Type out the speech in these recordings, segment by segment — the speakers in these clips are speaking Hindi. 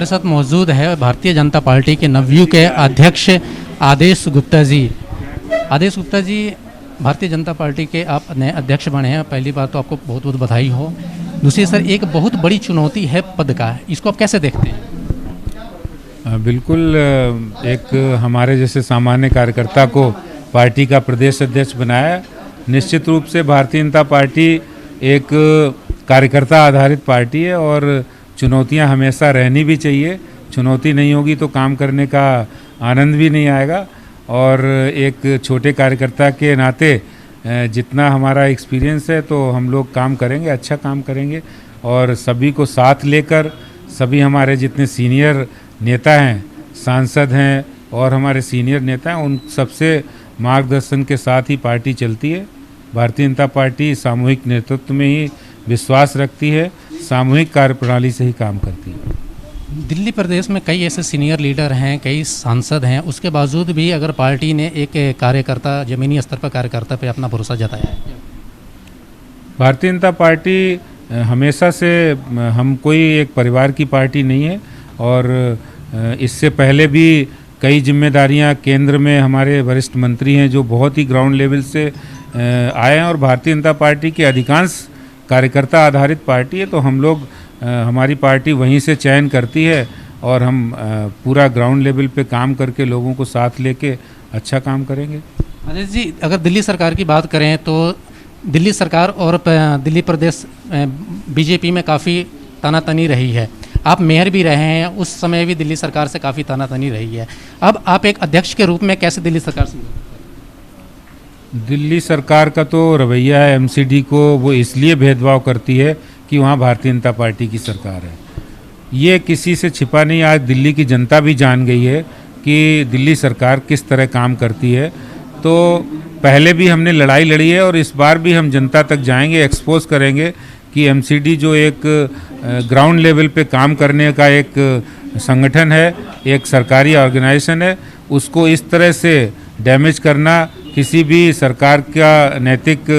हमारे साथ मौजूद है भारतीय जनता पार्टी के नवयुग के अध्यक्ष आदेश गुप्ता जी। आदेश गुप्ता जी, भारतीय जनता पार्टी के आप नए अध्यक्ष बने हैं, पहली बार तो आपको बहुत बहुत बधाई हो। दूसरी सर, एक बहुत बड़ी चुनौती है पद का, इसको आप कैसे देखते हैं? बिल्कुल, एक हमारे जैसे सामान्य कार्यकर्ता को पार्टी का प्रदेश अध्यक्ष बनाया। निश्चित रूप से भारतीय जनता पार्टी एक कार्यकर्ता आधारित पार्टी है और चुनौतियां हमेशा रहनी भी चाहिए। चुनौती नहीं होगी तो काम करने का आनंद भी नहीं आएगा। और एक छोटे कार्यकर्ता के नाते जितना हमारा एक्सपीरियंस है तो हम लोग काम करेंगे, अच्छा काम करेंगे और सभी को साथ लेकर, सभी हमारे जितने सीनियर नेता हैं, सांसद हैं और हमारे सीनियर नेता हैं, उन सबसे मार्गदर्शन के साथ ही पार्टी चलती है। भारतीय जनता पार्टी सामूहिक नेतृत्व में ही विश्वास रखती है, सामूहिक कार्यप्रणाली से ही काम करती है। दिल्ली प्रदेश में कई ऐसे सीनियर लीडर हैं, कई सांसद हैं, उसके बावजूद भी अगर पार्टी ने एक कार्यकर्ता, ज़मीनी स्तर पर कार्यकर्ता पे अपना भरोसा जताया है। भारतीय जनता पार्टी हमेशा से, हम कोई एक परिवार की पार्टी नहीं है और इससे पहले भी कई जिम्मेदारियां केंद्र में हमारे वरिष्ठ मंत्री हैं जो बहुत ही ग्राउंड लेवल से आए हैं और भारतीय जनता पार्टी की अधिकांश कार्यकर्ता आधारित पार्टी है। तो हम लोग, हमारी पार्टी वहीं से चयन करती है और हम पूरा ग्राउंड लेवल पे काम करके लोगों को साथ लेके अच्छा काम करेंगे। आदेश जी, अगर दिल्ली सरकार की बात करें तो दिल्ली सरकार और दिल्ली प्रदेश बीजेपी में काफ़ी तानातनी रही है। आप मेयर भी रहे हैं, उस समय भी दिल्ली सरकार से काफ़ी तानातनी रही है। अब आप एक अध्यक्ष के रूप में कैसे दिल्ली सरकार से? दिल्ली सरकार का तो रवैया है, एमसीडी को वो इसलिए भेदभाव करती है कि वहाँ भारतीय जनता पार्टी की सरकार है। ये किसी से छिपा नहीं, आज दिल्ली की जनता भी जान गई है कि दिल्ली सरकार किस तरह काम करती है। तो पहले भी हमने लड़ाई लड़ी है और इस बार भी हम जनता तक जाएंगे, एक्सपोज करेंगे कि एमसीडी जो एक ग्राउंड लेवल पे काम करने का एक संगठन है, एक सरकारी ऑर्गेनाइजेशन है, उसको इस तरह से डैमेज करना किसी भी सरकार का नैतिक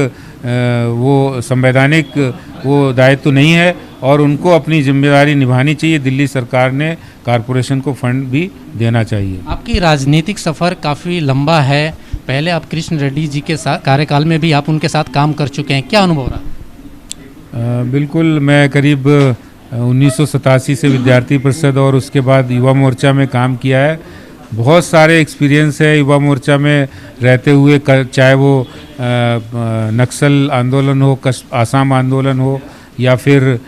वो संवैधानिक वो दायित्व तो नहीं है और उनको अपनी जिम्मेदारी निभानी चाहिए। दिल्ली सरकार ने कॉरपोरेशन को फंड भी देना चाहिए। आपकी राजनीतिक सफ़र काफ़ी लंबा है, पहले आप कृष्ण रेड्डी जी के साथ कार्यकाल में भी आप उनके साथ काम कर चुके हैं, क्या अनुभव रहा? बिल्कुल, मैं करीब 1987 से विद्यार्थी परिषद और उसके बाद युवा मोर्चा में काम किया है। बहुत सारे एक्सपीरियंस है युवा मोर्चा में रहते हुए, चाहे वो नक्सल आंदोलन हो, आसाम आंदोलन हो या फिर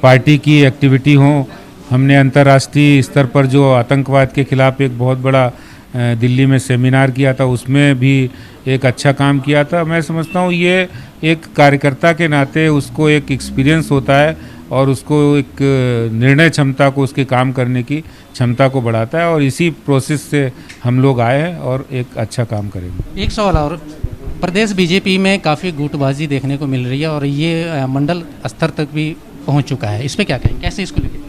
पार्टी की एक्टिविटी हो। हमने अंतर्राष्ट्रीय स्तर पर जो आतंकवाद के खिलाफ एक बहुत बड़ा दिल्ली में सेमिनार किया था, उसमें भी एक अच्छा काम किया था। मैं समझता हूँ ये एक कार्यकर्ता के नाते उसको एक एक्सपीरियंस होता है और उसको एक निर्णय क्षमता को, उसके काम करने की क्षमता को बढ़ाता है और इसी प्रोसेस से हम लोग आए हैं और एक अच्छा काम करेंगे। एक सवाल और, प्रदेश बीजेपी में काफ़ी गुटबाजी देखने को मिल रही है और ये मंडल स्तर तक भी पहुंच चुका है, इस पर क्या कहें, कैसे इसको लेकर?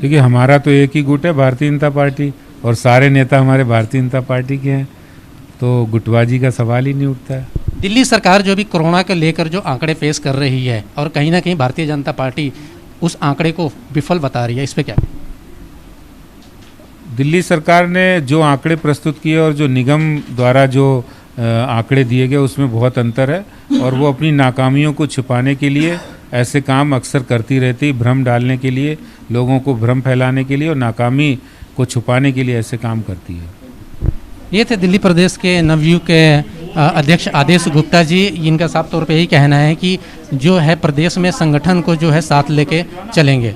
देखिए, हमारा तो एक ही गुट है, भारतीय जनता पार्टी, और सारे नेता हमारे भारतीय जनता पार्टी के हैं, तो गुटबाजी का सवाल ही नहीं उठता है। दिल्ली सरकार जो भी कोरोना को लेकर जो आंकड़े पेश कर रही है और कहीं ना कहीं भारतीय जनता पार्टी उस आंकड़े को विफल बता रही है, इस पे क्या? दिल्ली सरकार ने जो आंकड़े प्रस्तुत किए और जो निगम द्वारा जो आंकड़े दिए गए उसमें बहुत अंतर है और वो अपनी नाकामियों को छुपाने के लिए ऐसे काम अक्सर करती रहती, भ्रम डालने के लिए, लोगों को भ्रम फैलाने के लिए और नाकामी को छुपाने के लिए ऐसे काम करती है। ये थे दिल्ली प्रदेश के नवयुग के अध्यक्ष आदेश गुप्ता जी। इनका साफ तौर पे यही कहना है कि जो है प्रदेश में संगठन को जो है साथ लेके चलेंगे।